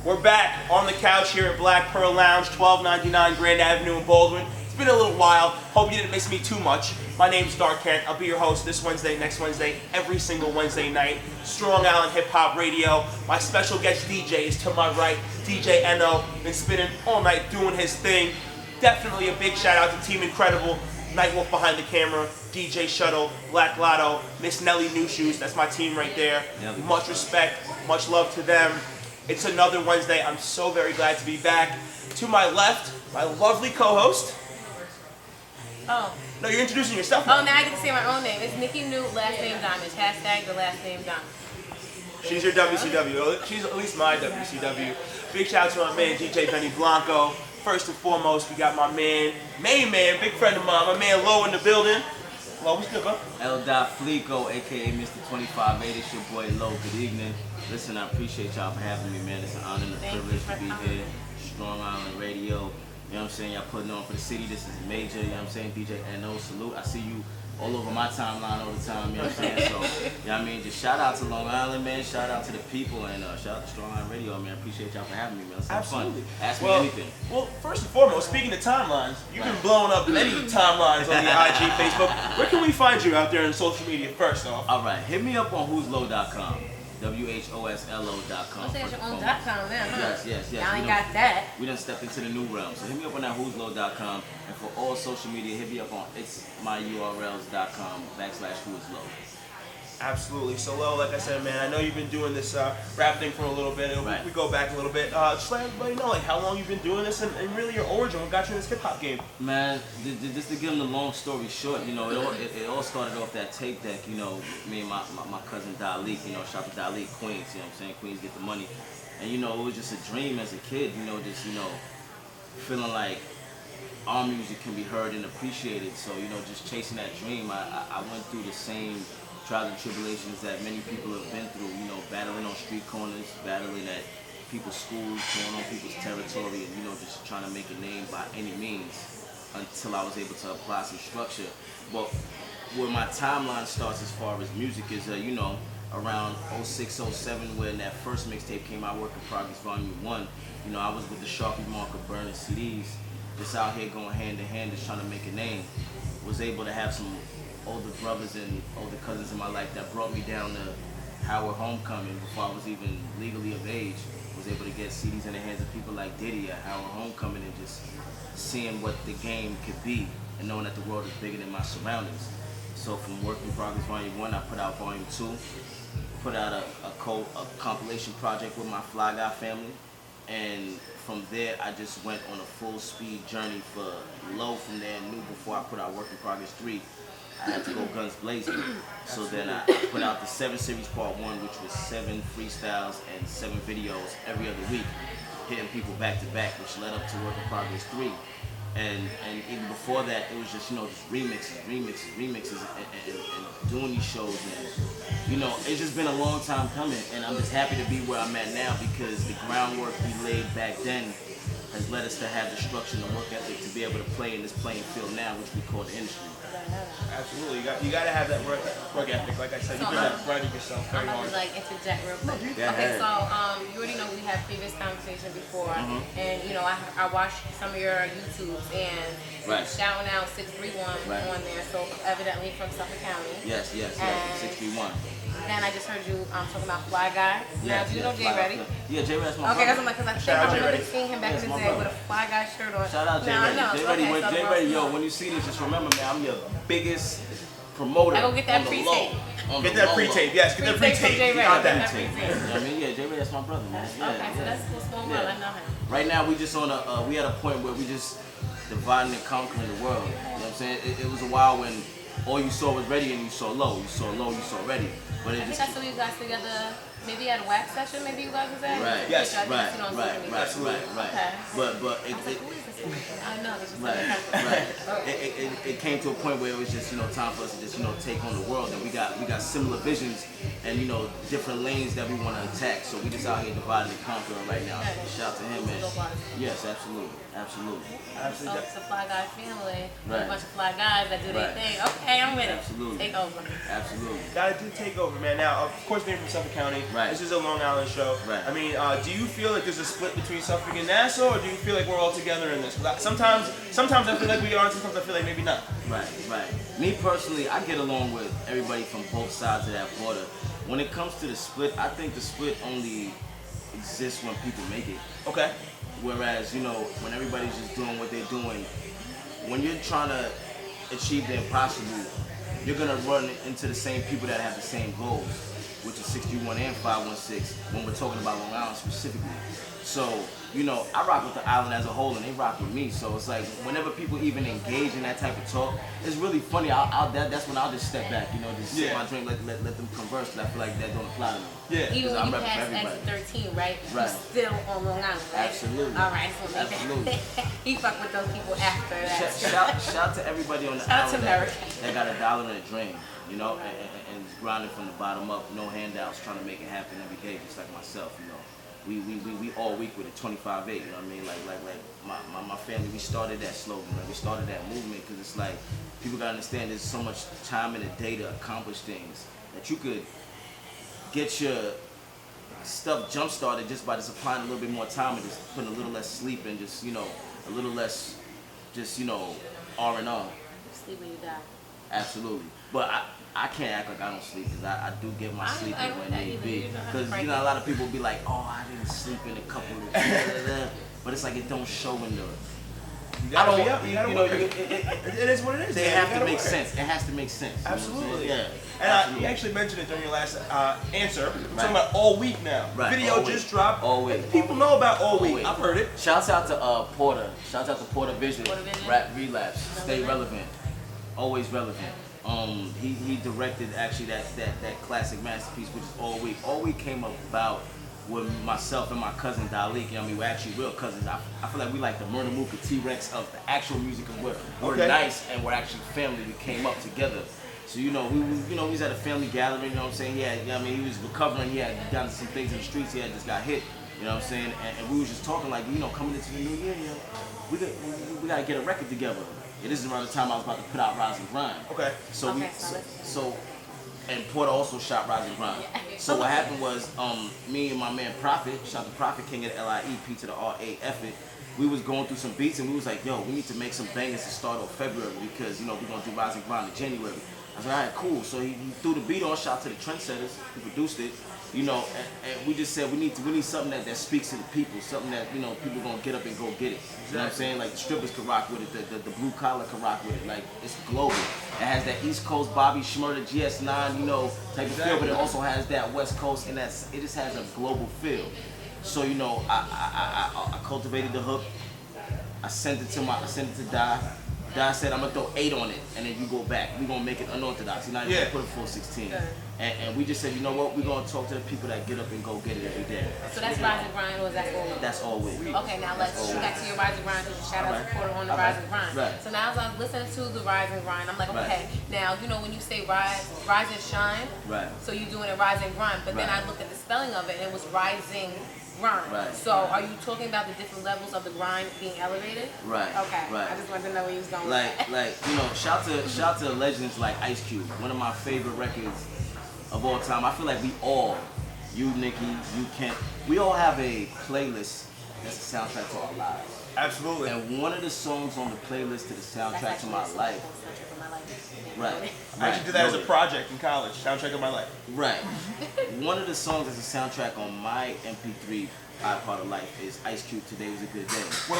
We're back on the couch here at Black Pearl Lounge, 1299 Grand Avenue in Baldwin. It's been a little while. Hope you didn't miss me too much. My name's Dark Kent. I'll be your host this Wednesday, next Wednesday, every single Wednesday night. Strong Island Hip Hop Radio. My special guest DJ is to my right, DJ Eno. Been spinning all night doing his thing. Definitely a big shout out to Team Incredible, Nightwolf behind the camera, DJ Shuttle, Black Lotto, Miss Nelly New Shoes. That's my team right there. Much respect, much love to them. It's another Wednesday. I'm so very glad to be back. To my left, my lovely co-host. Oh. No, you're introducing yourself now. Oh, now I get to say my own name. It's Nikki New, last name Diamond. Hashtag the last name Diamond. She's your WCW. She's at least my WCW. Big shout out to my man, DJ Benny Blanco. First and foremost, we got my man, main man, big friend of mine, my man Lo in the building. Lo, what's good, bro? El Flico, aka Mr. 25 8, it's your boy Lo. Good evening. Listen, I appreciate y'all for having me, man. It's an honor and a privilege to be here. Strong Island Radio. You know what I'm saying? Y'all putting on for the city. This is major. You know what I'm saying? DJ N.O. Salute. I see you all over my timeline all the time. You know what I'm saying? So, you know what I mean? Just shout out to Long Island, man. Shout out to the people. And shout out to Strong Island Radio, man. I appreciate y'all for having me, man. It's Absolutely. fun. Ask me anything. Well, first and foremost, speaking of timelines, you've been blowing up many timelines on the IG, Facebook. Where can we find you out there on social media first off? All right. Hit me up on whoslow.com. WHOSLO.com. Don't say it's your own .com now, huh? Yes. Y'all ain't got that. We done stepped into the new realm. So hit me up on that whoslow.com. And for all social media, hit me up on itsmyurls.com /whoslow. Absolutely. So, Lo, like I said, man, I know you've been doing this rap thing for a little bit. Right. We go back a little bit. Just let everybody know, like, how long you've been doing this and really your origin. What got you in this hip-hop game? Man, just to give them the long story short, you know, it all started off that tape deck, you know, me and my cousin Dalik, you know, shout out to Dalik, Queens, you know what I'm saying? Queens get the money. And, you know, it was just a dream as a kid, you know, just, you know, feeling like our music can be heard and appreciated. So, you know, just chasing that dream, I went through the same trials and tribulations that many people have been through, you know, battling on street corners, battling at people's schools, going on people's territory, and, you know, just trying to make a name by any means until I was able to apply some structure. But where my timeline starts as far as music is, you know, around 06, 07, when that first mixtape came out, Work in Progress Volume 1, you know, I was with the Sharpie marker burning CDs, just out here going hand in hand, just trying to make a name. Was able to have some older brothers and older cousins in my life that brought me down to Howard Homecoming before I was even legally of age. Was able to get CDs in the hands of people like Diddy at Howard Homecoming and just seeing what the game could be and knowing that the world is bigger than my surroundings. So from Work in Progress Volume 1, I put out Volume 2, put out a compilation project with my Fly Guy family, and from there I just went on a full speed journey for Low from there and knew before I put out Work in Progress 3, I had to go guns blazing. So then I put out the 7 Series Part 1, which was 7 freestyles and 7 videos every other week, hitting people back to back, which led up to Work in Progress 3. And even before that, it was just, you know, just remixes, and doing these shows. And, you know, it's just been a long time coming, and I'm just happy to be where I'm at now because the groundwork we laid back then has led us to have the structure and the work ethic to be able to play in this playing field now, which we call the industry. Absolutely. You got to have that work ethic. Like I said, you've been writing yourself very I'm hard. going to like interject real quick. Yeah, okay, so you already know we had previous conversation before, and you know I watched some of your YouTubes and shouting out 631 on there. So evidently from Suffolk County. Yes, 631. Then I just heard you talking about Fly Guy. Now, do you know Jay Reddy? Yeah, Jay Reddy's my Okay, brother. because I think I remember seeing him back in the day with a Fly Guy shirt on. Shout out Jay Reddy. Jay Reddy, yo, when you see this, just remember, man, I'm your biggest promoter. I go get that pre-tape. Get that pre-tape, yes, get that pre-tape. Jay Reddy. Got that. You know what I mean? Yeah, Jay Reddy, that's my brother, man. Okay, so that's cool, small world. I know him. Right now, we just on we at a point where we just dividing and conquering the world. You know what I'm saying? It was a while when all you saw was Ready and you saw Low. You saw Low, you saw Ready. But it I think just I saw you guys together, maybe at a wax session, maybe you guys was at? right. Yes, right. Okay. But I was like, who is this? I know, it's just right. It came to a point where it was just, you know, time for us to just, you know, take on the world, and we got similar visions and, you know, different lanes that we want to attack. So we just out here dividing and conquering right now. So shout out to him, man. Yes, absolutely. So it's a Fly Guy family, Right. a bunch of fly guys that do their thing. Okay, Okay, I'm with it. Absolutely. Take over. Absolutely. Gotta do takeover, man. Now, of course, being from Suffolk County, Right. this is a Long Island show. Right. I mean, do you feel like there's a split between Suffolk and Nassau, or do you feel like we're all together in this? 'Cause sometimes I feel like we are, and sometimes I feel like maybe not. Right, right. Me personally, I get along with everybody from both sides of that border. When it comes to the split, I think the split only exists when people make it. Okay. Whereas, you know, when everybody's just doing what they're doing, when you're trying to achieve the impossible, you're gonna run into the same people that have the same goals, which is 61 and 516 when we're talking about Long Island specifically. So, you know, I rock with the island as a whole and they rock with me. So it's like whenever people even engage in that type of talk, it's really funny. That's when I'll just step back, you know, just sip my drink, let them converse, because I feel like that don't apply to me. Yeah. Even when I'm you repping pass for everybody. exit 13, right? Right. You're still on Long Island, right? Absolutely. All right, so Absolutely. he fuck with those people after that. Shout to everybody on the Shout out to island America. that got $1 and a dream, you know, and grinding from the bottom up, no handouts, trying to make it happen every day, just like myself, you know. We all week with a 25-8, you know what I mean? Like my family, we started that slogan, right? We started that movement because it's like, people gotta understand there's so much time in a day to accomplish things that you could get your stuff jump started just by just applying a little bit more time and just putting a little less sleep and just, you know, a little less just, you know, R&R. Sleep when you die. Absolutely. But I can't act like I don't sleep because I do get my sleep I when don't need either. be. You know how to Because, break you know, it. a lot of people be like, oh, I didn't sleep in a couple of but it's like it don't show in the... You gotta be up. You gotta work. it is what it is. They man. have You to gotta make work. sense. It has to make sense. You know what I'm Absolutely. saying? Yeah. And Absolutely. you actually mentioned it during your last answer. We're Right. talking about All Week now. Right. Video All just Week. dropped. All Week. People know about All Week. Week. I've heard it. Shouts out to Porter. Shouts out to Porter Vision. Porter Vision. Rap Relapse. Stay relevant. Always relevant. He directed actually that classic masterpiece, which is All Week. All Week came about with myself and my cousin Dalik. You know what I mean, we're actually real cousins. I feel like we like the Murder Mooka T-Rex of the actual music, and we're Okay. nice and we're actually family. We came up together. So we was at a family gathering, you know what I'm saying? He was recovering, he had gotten some things in the streets, he had just got hit, you know what I'm saying? And we was just talking like, you know, coming into the new year, you know, we gotta get a record together. And this is around the time I was about to put out Rise and Grind. Okay. And Porter also shot Rise and Grind. So what happened was, me and my man Prophet, shout to Prophet King of the LIEP to the RA effort, we was going through some beats and we was like, yo, we need to make some bangers to start off February because, you know, we're gonna do Rise and Grind in January. I said, all right, cool. So he threw the beat on, shout to the trendsetters who produced it, you know, and we just said we need something that speaks to the people, something that, you know, people gonna get up and go get it. You know what I'm saying? Like the strippers can rock with it, the blue collar can rock with it. Like it's global. It has that East Coast Bobby Shmurda GS9, you know, type of feel, but it also has that West Coast and it just has a global feel. So, you know, I cultivated the hook. I sent it to Di. Di said, I'm gonna throw 8 on it, and then you go back. We're gonna make it unorthodox. You're not even gonna put a full 16. And we just said, you know what? We're gonna talk to the people that get up and go get it every day. So that's Rise and Grind, or is that All Week? That's All Week. Okay, now let's get back to your Rise and Grind, because you shout out to Porter on the Rise and Grind. Right. So now as I'm listening to the Rise and Grind, I'm like, Right. okay, now, you know when you say rise and shine, Right. so you're doing a Rise and Grind, but then Right. I looked at the spelling of it, and it was Rising Grind. Right. So are you talking about the different levels of the grind being elevated? Right. Okay. Right. I just wanted to know where you was going with Like that. you know, shout to legends like Ice Cube, one of my favorite records of all time. I feel like we all, you Nikki, you Kent, we all have a playlist that's a soundtrack to our lives. Absolutely. And one of the songs on the playlist to the soundtrack to my life. Right. I actually did that as a project in college. Soundtrack of my life. Right. One of the songs that's a soundtrack on my MP3 iPod of life is Ice Cube, Today Was a Good Day. Wait.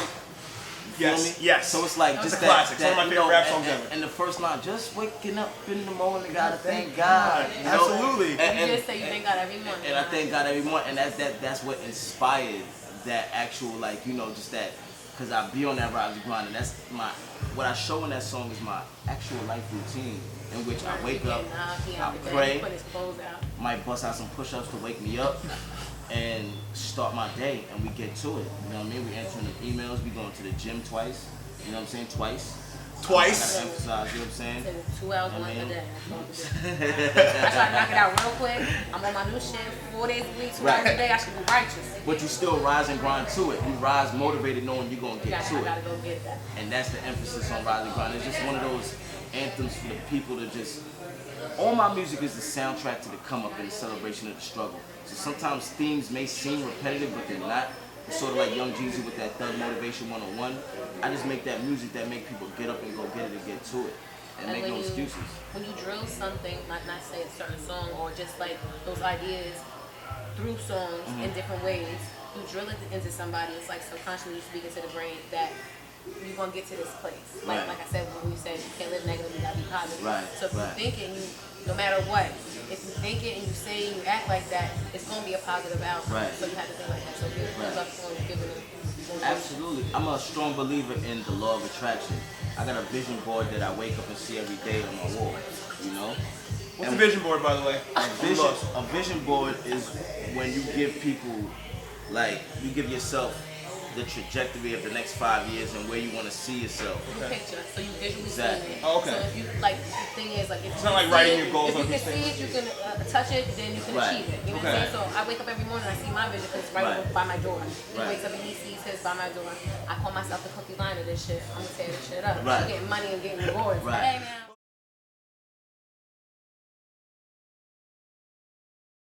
Feel Yes. me? Yes. So it's like That's just a that, classic. that, Some of my you favorite know, rap songs ever. and the first line, just waking up in the morning, gotta thank God. You know? Absolutely. You just say you thank God every morning. And I thank God every morning, and that's what inspired that actual, like, you know, just that, because I be on that Rise and Grind, and that's what I show in that song is my actual life routine, in which I wake up, I pray, Put his clothes out. might bust out some push-ups to wake me up, and start my day, and we get to it. You know what I mean? We answering the emails, we going to the gym twice, you know what I'm saying? Twice. Twice. I gotta emphasize, you know what I'm saying? So 2 hours, I once a mean- day. I try to knock it out real quick. I'm on my new shit 4 days a week, 2 hours a day. I should be righteous. But you still rise and grind to it. You rise motivated knowing you're gonna get I to it. gotta go get that. And that's the emphasis on rise and grind. It's just one of those anthems for the people to just. All my music is the soundtrack to the come up and the celebration of the struggle. So sometimes themes may seem repetitive, but they're not. It's sort of like Young Jeezy with that Thug Motivation 101. I just make that music that make people get up and go get it and get to it. And make no excuses. When you drill something, like not say a certain song or just like those ideas through songs in different ways, you drill it into somebody, it's like subconsciously speaking to the brain that you're gonna get to this place. Like I said when you said you can't live negative, you gotta be positive. Right. So if you think it, no matter what, if you think it and you say and you act like that, it's gonna be a positive outcome. Right. So you have to think like that. So give it Absolutely. I'm a strong believer in the law of attraction. I got a vision board that I wake up and see every day on my wall. You know? What's a vision board, by the way? A vision board is when you give people, like, you give yourself the trajectory of the next 5 years and where you want to see yourself. You picture, so you visually Exactly. see it. Oh, okay. So if you, like, the thing is, like, if It's you not like see writing it, your goals on these if you can see it, you can touch it, then you can achieve it. You know what I'm saying? So I wake up every morning, I see my vision because it's right over by my door. He wakes up and he sees his by my door. I call myself the cookie line of this shit. I'm gonna tear this shit up. I'm getting money and getting rewards. Hey, man.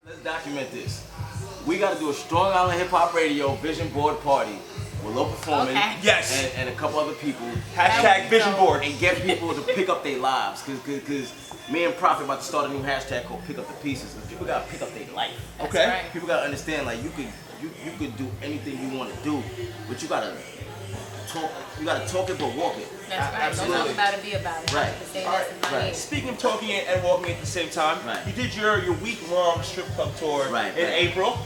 Let's document this. We got to do a Strong Island Hip Hop Radio vision board party with Low Performing Yes. and a couple other people. Hashtag vision board. And get people to pick up their lives. Because me and Prophet about to start a new hashtag called Pick Up the Pieces. Because people got to pick up their life. Okay. Right. People got to understand, like, you could do anything you want to do, but you got to talk it but walk it. That's right. Absolutely. Don't talk about it, be about it. Right. Right. Speaking of talking it and walking at the same time, you did your week-long strip club tour in April.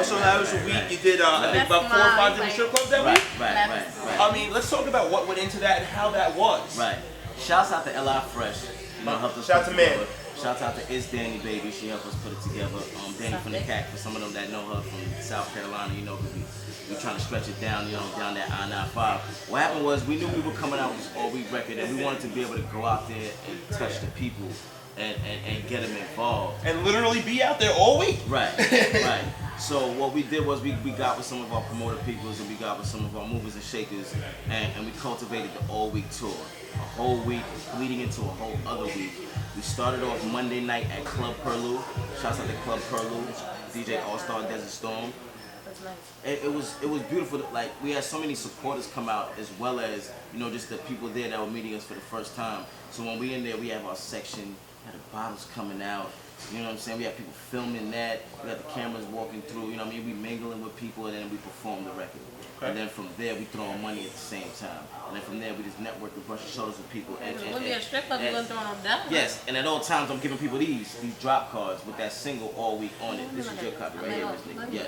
So that was a week. You did I think about 4 or 5 different strip clubs that week. Right. I mean, let's talk about what went into that and how that was. Right. Shouts out to L.I. Fresh. You know, helped us Shout put to man. together. Shouts out to Is Danny Baby. She helped us put it together. Danny from the Cat, for some of them that know her from South Carolina, you know, we trying to stretch it down, you know, down that I-95. What happened was we knew we were coming out with this all-week record, and we wanted to be able to go out there and touch the people and get them involved. And literally be out there all week. Right. So what we did was we got with some of our promoter peoples and we got with some of our movers and shakers, and we cultivated the all-week tour. A whole week leading into a whole other week. We started off Monday night at Club Perlu. Shouts out to Club Perlu, DJ All-Star Desert Storm. That's nice. It was beautiful. Like, we had so many supporters come out, as well as, you know, just the people there that were meeting us for the first time. So when we in there, we have our section, had the bottles coming out. You know what I'm saying? We had people filming that. We had the cameras walking through. You know what I mean? We mingling with people, and then we perform the record. And then from there, we throwing money at the same time. And then from there, we just network and brush shoulders with people. And it wouldn't be a strip club, you wouldn't throw them down. Yes, and at all times, I'm giving people these drop cards with that single all week on it. This is your copy right here, Miss Nikki.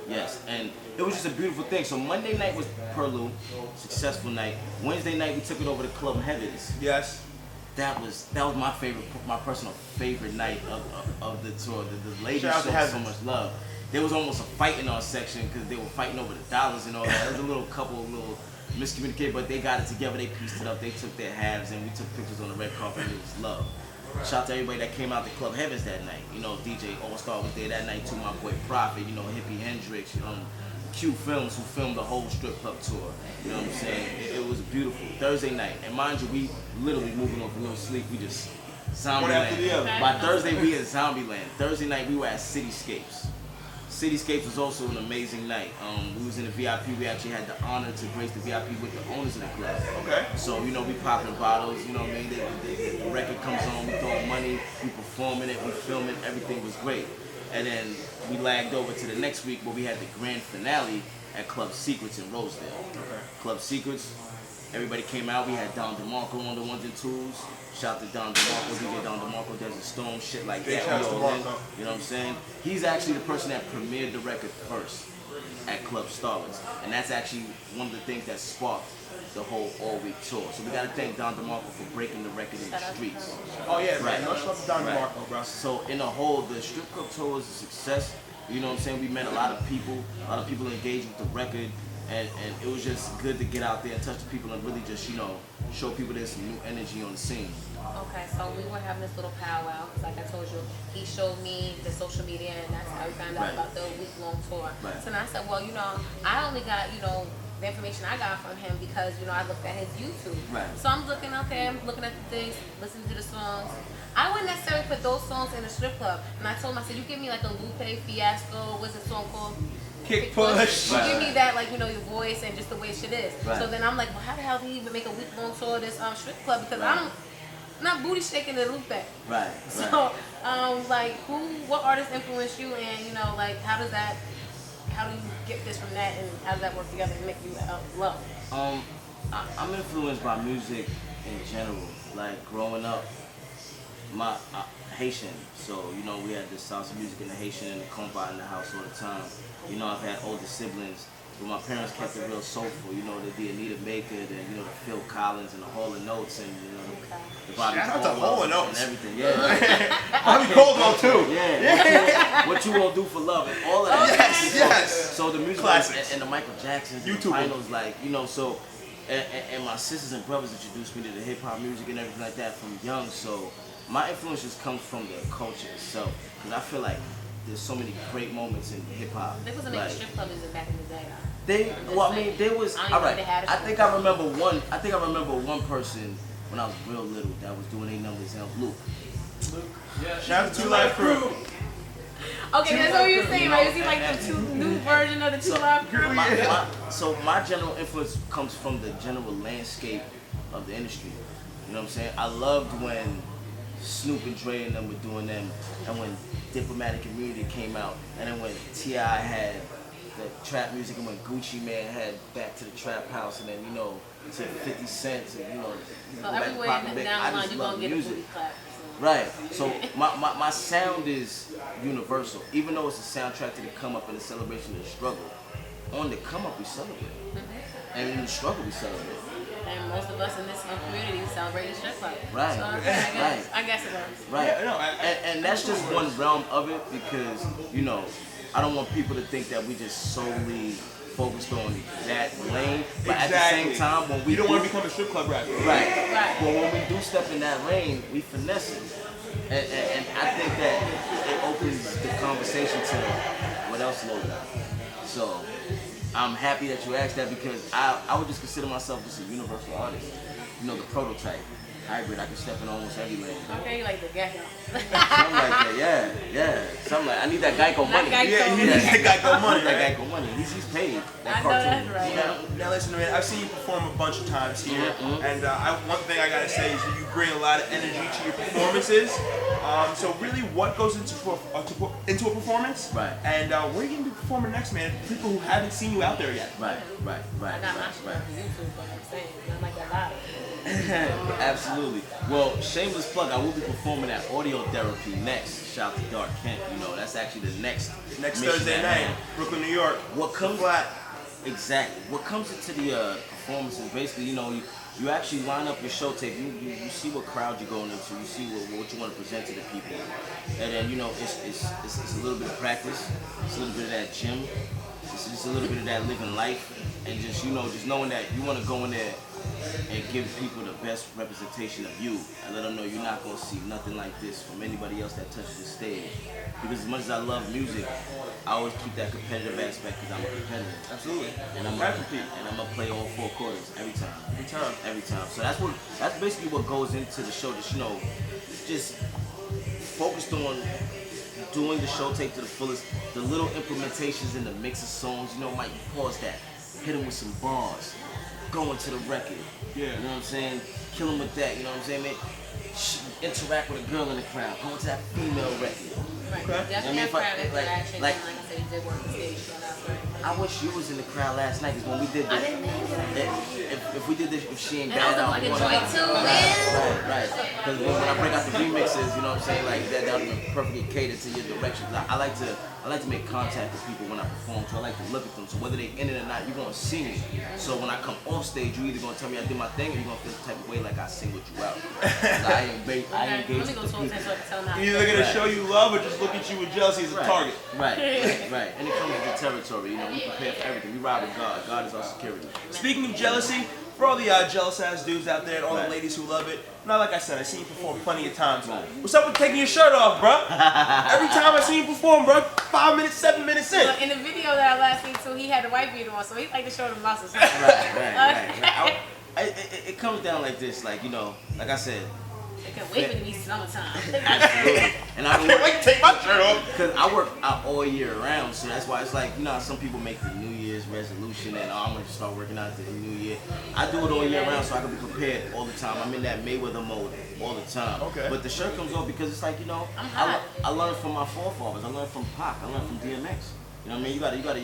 Yes. And it was just a beautiful thing. So Monday night was Perlu, successful night. Wednesday night, we took it over to Club Heavens. Yes. That was my favorite, my personal favorite night of the tour. The ladies showed so much love. There was almost a fight in our section because they were fighting over the dollars and all that. There was a little miscommunicated, but they got it together. They pieced it up. They took their halves, and we took pictures on the red carpet. And it was love. Shout out to everybody that came out to Club Heavens that night. You know, DJ All-Star was there that night too. My boy Prophet, you know, Hippie Hendrix, Q Films, who filmed the whole strip club tour. You know what I'm saying? It was beautiful. Thursday night, and mind you, we literally moving off a little sleep. We just Zombieland. By Thursday, we at Zombieland. Thursday night, we were at Cityscapes. Cityscapes was also an amazing night. We was in the VIP. We actually had the honor to grace the VIP with the owners of the club. Okay. So, you know, we popping bottles, you know what I mean? The record comes on, we throwing money, we performing it, we filming, everything was great. And then we lagged over to the next week where we had the grand finale at Club Secrets in Rosedale. Okay. Club Secrets, everybody came out. We had Don DeMarco on the ones and twos. Shout out to Don DeMarco, DJ Don DeMarco, Desert Storm, shit like that. Shout out to DeMarco. You know what I'm saying? He's actually the person that premiered the record first at Club Starlets. And that's actually one of the things that sparked the whole all-week tour. So we gotta thank Don DeMarco for breaking the record in the streets. Oh yeah, right. Much love to Don DeMarco, bro. So in the whole, the strip club tour was a success. You know what I'm saying? We met a lot of people engaged with the record. And it was just good to get out there and touch the people and really just, you know, show people there's some new energy on the scene. Okay, so we were having this little powwow, because like I told you, he showed me the social media, and that's how we found out about the week-long tour. So then I said, well, you know, I only got, you know, the information I got from him because I looked at his YouTube. Right. So I'm looking I'm looking at the things, listening to the songs. I wouldn't necessarily put those songs in a strip club. And I told him, I said, you give me like a Lupe Fiasco, what's the song called? Kick push. You give me that, like, your voice and just the way shit is. Right. So then I'm like, well, how the hell did he even make a week-long tour of this strip club? Because I'm not booty shaking the Lupe. Right. So, like, what artist influenced you, and like, how do you get this from that, and how does that work together and make you love? I'm influenced by music in general. Like growing up, my Haitian, so we had the salsa music and the Haitian and the compa in the house all the time. I've had older siblings, but my parents kept it real soulful. There'd be Anita Baker, then the Phil Collins and the Hall of Notes, and the Bobby Shout out to Caldwell Hall of and Notes. everything. Yeah. Bobby Caldwell too. Yeah. What you gonna do for love and all of that. Yes. So the music Classics. and the Michael Jacksons, and the YouTube. finals, like so. And my sisters and brothers introduced me to the hip hop music and everything like that from young. So my influence just comes from the culture itself, because I feel like there's so many great moments in hip hop. There wasn't a strip club music back in the day. There was. I don't All even right. know they had a I strip think I remember one. I think I remember one person when I was real little that was doing their numbers. Luke. Shout out to Two Live Crew. Okay, that's what you were saying, right? Is he like the new version of the Two Live Crew? So my general influence comes from the general landscape of the industry. You know what I'm saying? I loved when Snoop and Dre and them were doing them, and when Diplomatic Immunity came out, and then when T.I. had the trap music, and when Gucci Man had Back to the Trap House, and then to 50 Cent, and So everywhere down the line, you're gonna get a booty clap. Right. So my sound is universal. Even though it's a soundtrack to the come up and a celebration of the struggle, on the come up we celebrate. And in the struggle we celebrate. And most of us in this community celebrate the strip club. Right. So, I guess it works. Right. Yeah, no, and that's just one realm of it, because, I don't want people to think that we just solely focused on that lane. But at the same time, when we don't want to become a strip club rapper. Right. But when we do step in that lane, we finesse it. And I think that it opens the conversation to what else loaded up. So I'm happy that you asked that, because I would just consider myself just a universal artist. The prototype. Hybrid, I can step in almost every lane. Okay, you like the ghetto. Something like that, yeah. Something like, I need that Geico money. Yeah, he needs that Geico money. That Geico money. He's paid. That I know cartoon. that's right. Now listen, man, I've seen you perform a bunch of times here, and one thing I gotta say is that you bring a lot of energy to your performances. So really, what goes into a performance? Right. And where are you gonna be performing next, man? People who haven't seen you out there yet. Right. I got my shit on YouTube, but I'm saying, not like a lot. Absolutely. Well, shameless plug, I will be performing at Audio Therapy next. Shout out to Dark Kent. That's actually the next mission Thursday at night, hand. Brooklyn, New York. What comes exactly? What comes into the performance is basically, you actually line up your show tape. You see what crowd you're going into. You see what you want to present to the people, and then it's a little bit of practice. It's a little bit of that gym. It's just a little bit of that living life, and just knowing that you want to go in there and give people the best representation of you, and let them know you're not gonna see nothing like this from anybody else that touches the stage. Because as much as I love music, I always keep that competitive aspect, because I'm a competitor. Absolutely. And I'm gonna play all four quarters every time. So that's basically what goes into the show. Just focused on doing the show tape to the fullest. The little implementations in the mix of songs, Mike, pause that, hit him with some bars, go into the record. Yeah. You know what I'm saying? Kill him with that. You know what I'm saying, man? Interact with a girl in the crowd. Go into that female record. Right. Okay. Definitely have crowd interaction. like- Like I said, you did work the stage, so that's right. I wish you was in the crowd last night, because when we did I this, didn't make it. if we did this, if she ain't And bad I out, was in one- Detroit too, man. Right. Because when I break out the remixes, you know what I'm saying, like that would be perfectly catered to your direction. I like to make contact with people when I perform, so I like to look at them. So whether they in it or not, you're gonna see me. So when I come off stage, you either gonna tell me I did my thing, or you're gonna feel the type of way like I sing with you out. I engage Let me with go the to people. so I can tell them how You're either gonna show you love or just look at you with jealousy as a target. Right. And it comes with the territory. We prepare for everything. We ride with God. God is our security. Speaking of jealousy, For all the jealous ass dudes out there and all the ladies who love it. Now, like I said, I seen you perform plenty of times. What's up with taking your shirt off, bro? Every time I see you perform, bro, 5 minutes, 7 minutes in. Well, in the video that I last seen too, he had the white beater on, so he like to show the muscles. Right. It comes down like this, like, you know, like I said. I can't wait for it to be summertime. Absolutely. And I can't wait to take my shirt off. Because I work out all year round, so that's why it's like, you know how some people make the New Year's resolution and I'm going to start working out the New Year. I do it all year round so I can be prepared all the time. I'm in that Mayweather mode all the time. Okay. But the shirt comes off because it's like, you know, I learned from my forefathers. I learned from Pac. I learned from DMX. You know what I mean? You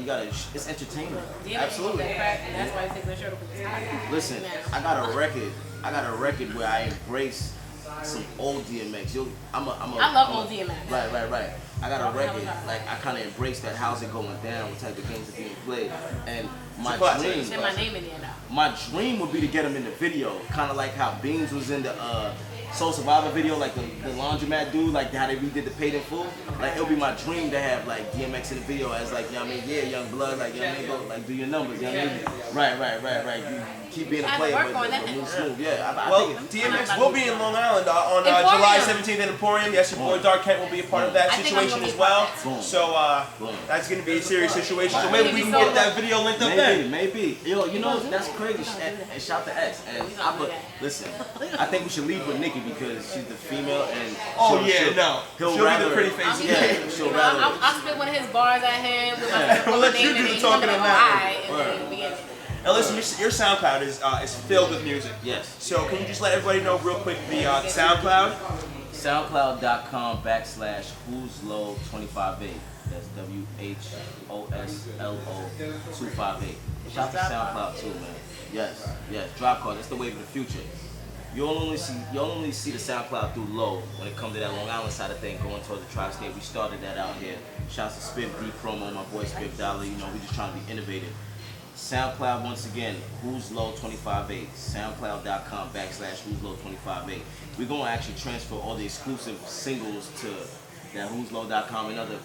gotta, it's entertainment. Absolutely. And that's why I take my shirt off. Listen, I got a record where I embrace some old DMX. I love old DMX. Right. I got a record, like I kind of embrace that. How's it going down? What type of games are being played? And my dream, Say my name in there now. my dream would be to get him in the video, kind of like how Beans was in the Soul Survivor video, like the laundromat dude, like how they redid the Paid in Full. Like it would be my dream to have like DMX in the video as like, you know what I mean, yeah, young blood, like, you know what I mean, go like do your numbers, you know what I mean? Right. You keep being a player, but move smooth. Yeah, Well, DMX will be in Long Island on July 17th at Emporium. Yes, your boy Dark Kent will be a part of that situation as well. So that's going to be a serious situation. So maybe we can get that video linked up there. Maybe. Yo, you know, that's crazy. And shout to X. And listen, I think we should leave with Nikki because she's the female and she'll he'll be rather, the pretty face. Yeah, she'll rather. I'll spit one of his bars at him with my We'll let you do the talking on that one. Now listen, your SoundCloud is filled with music. Yes. So can you just let everybody know real quick the SoundCloud? SoundCloud.com/Who's Low 258. That's WHOSLO 258. Shout to SoundCloud too, man. Yes. Drop card. That's the wave of the future. You'll only see the SoundCloud through low when it comes to that Long Island side of thing going towards the tri-state. We started that out here. Shouts to Spiff D Promo, my boy Spiff Dollar. You know, we just trying to be innovative. SoundCloud once again, Who's Low 258. SoundCloud.com/Who's Low 258. We're gonna actually transfer all the exclusive singles to that who'slow.com and other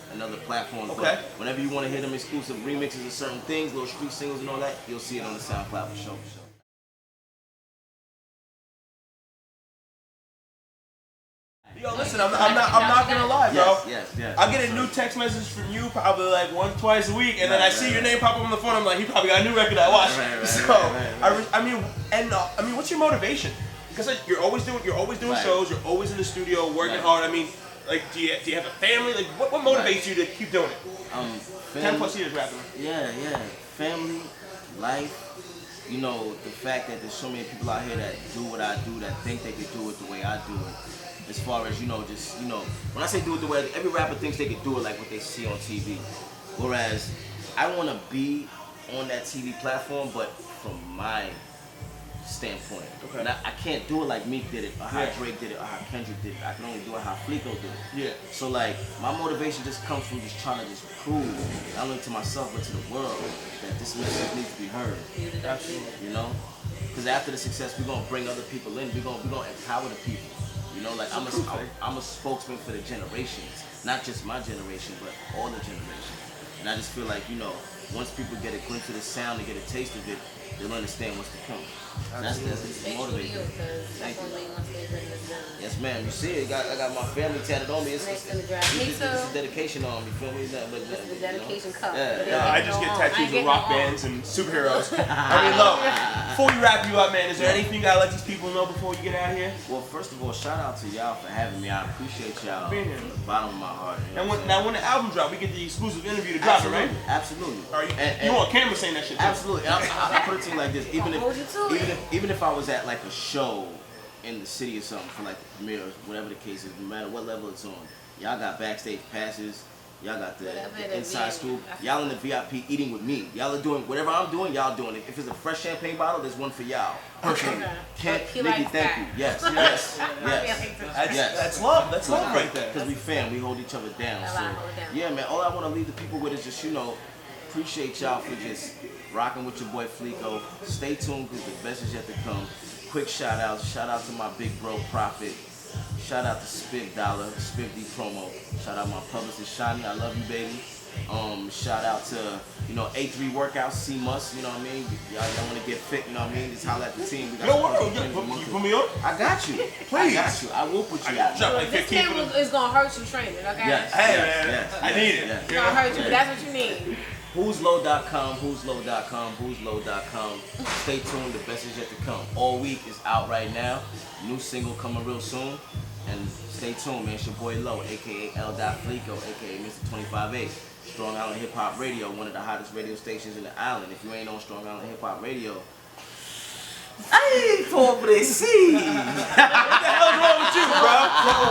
platforms. Okay. But whenever you want to hear them exclusive remixes of certain things, little street singles and all that, you'll see it on the SoundCloud for sure. Yo, listen, I'm not gonna lie, bro. Yes. I get a new text message from you probably like once, twice a week, and then I see your name pop up on the phone. I'm like, he probably got a new record I watch. I mean, what's your motivation? Because you're always doing shows, you're always in the studio working hard. I mean, like, do you have a family? Like, what motivates you to keep doing it? 10+ years rapping. Yeah. Family, life. You know, the fact that there's so many people out here that do what I do, that think they can do it the way I do it. As far as, when I say do it the way, every rapper thinks they can do it like what they see on TV. Whereas, I want to be on that TV platform, but from my standpoint. Okay. And I can't do it like Meek did it, or how Drake did it, or how Kendrick did it. I can only do it how Fleeko did it. Yeah. So like, my motivation just comes from just trying to just prove, not only to myself, but to the world, that this message needs to be heard. Absolutely. You know? Because after the success, we're going to bring other people in. We're going to empower the people. You know, like I'm a spokesman for the generations. Not just my generation, but all the generations. And I just feel like, once people get a glimpse of the sound and get a taste of it, they'll understand what's to come. That's motivating. Yes, ma'am. You see it. I got my family tatted on me. It's a dedication on me. Feel me? It's the dedication cup. Yeah, I just get tattoos of rock bands and superheroes. I mean, look, before we wrap you up, man, is there anything you gotta let these people know before you get out of here? Well, first of all, shout out to y'all for having me. I appreciate y'all being here from the bottom of my heart. And when the album drop, we get the exclusive interview to drop it, right? Absolutely. You on camera saying that shit too? Absolutely. And I put it to you like this: even if I was at like a show in the city or something for like the premiere, or whatever the case is, no matter what level it's on, y'all got backstage passes. Y'all got the inside scoop. Y'all in the VIP eating with me. Y'all are doing whatever I'm doing, y'all doing it. If it's a fresh champagne bottle, there's one for y'all. Okay. Nikki, thank you. Yes. That's love. That's love right there. Because we fam, we hold each other down. So, yeah, man, all I want to leave the people with is just, appreciate y'all for just rocking with your boy Fleeko. Stay tuned because the best is yet to come. Quick shout out to my big bro Prophet. Shout out to Spiff Dollar, Spiff D Promo. Shout out my publicist Shani, I love you, baby. Shout out to, A3 Workouts, C-Must, you know what I mean? Y'all want to get fit, you know what I mean? Just holler at the team. We got Yo, word, you put me on? I got you. Please. I got you. I will put you I on. drop like This 15 for man them. is gonna hurt you training, okay? Yes, Hey, yes, man, yes, I need it. yes. It's gonna hurt you, but that's what you need. Who'slow.com, who'slow.com. Stay tuned, the best is yet to come. All Week is out right now. New single coming real soon. And stay tuned, man. It's your boy Low, aka L. Flico, aka Mr. 25-8. Strong Island Hip Hop Radio, one of the hottest radio stations in the island. If you ain't on Strong Island Hip Hop Radio, ay, pobrecito. What the hell's wrong with you, bro?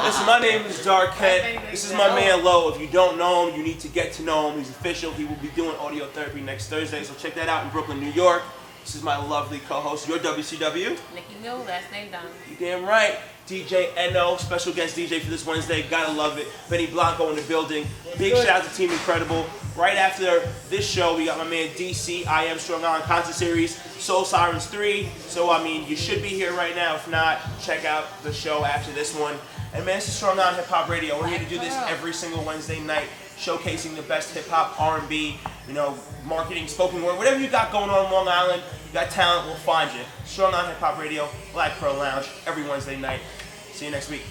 Listen, my name is Dark Kent. This is my man Low. If you don't know him, you need to get to know him. He's official. He will be doing audio therapy next Thursday, so check that out in Brooklyn, New York. This is my lovely co-host, your WCW. Nikki Mill, last name Don. You damn right. DJ NO, special guest DJ for this Wednesday. Gotta love it. Benny Blanco in the building. Big shout out to Team Incredible. Right after this show, we got my man DC, I Am Strong Island Concert Series, Soul Sirens 3. So, I mean, you should be here right now. If not, check out the show after this one. And man, this is Strong Island Hip Hop Radio. We're here to do this every single Wednesday night, showcasing the best hip hop, R&B, marketing, spoken word, whatever you got going on in Long Island, you got talent, we'll find you. Strong Island Hip Hop Radio, Black Pearl Lounge, every Wednesday night. See you next week.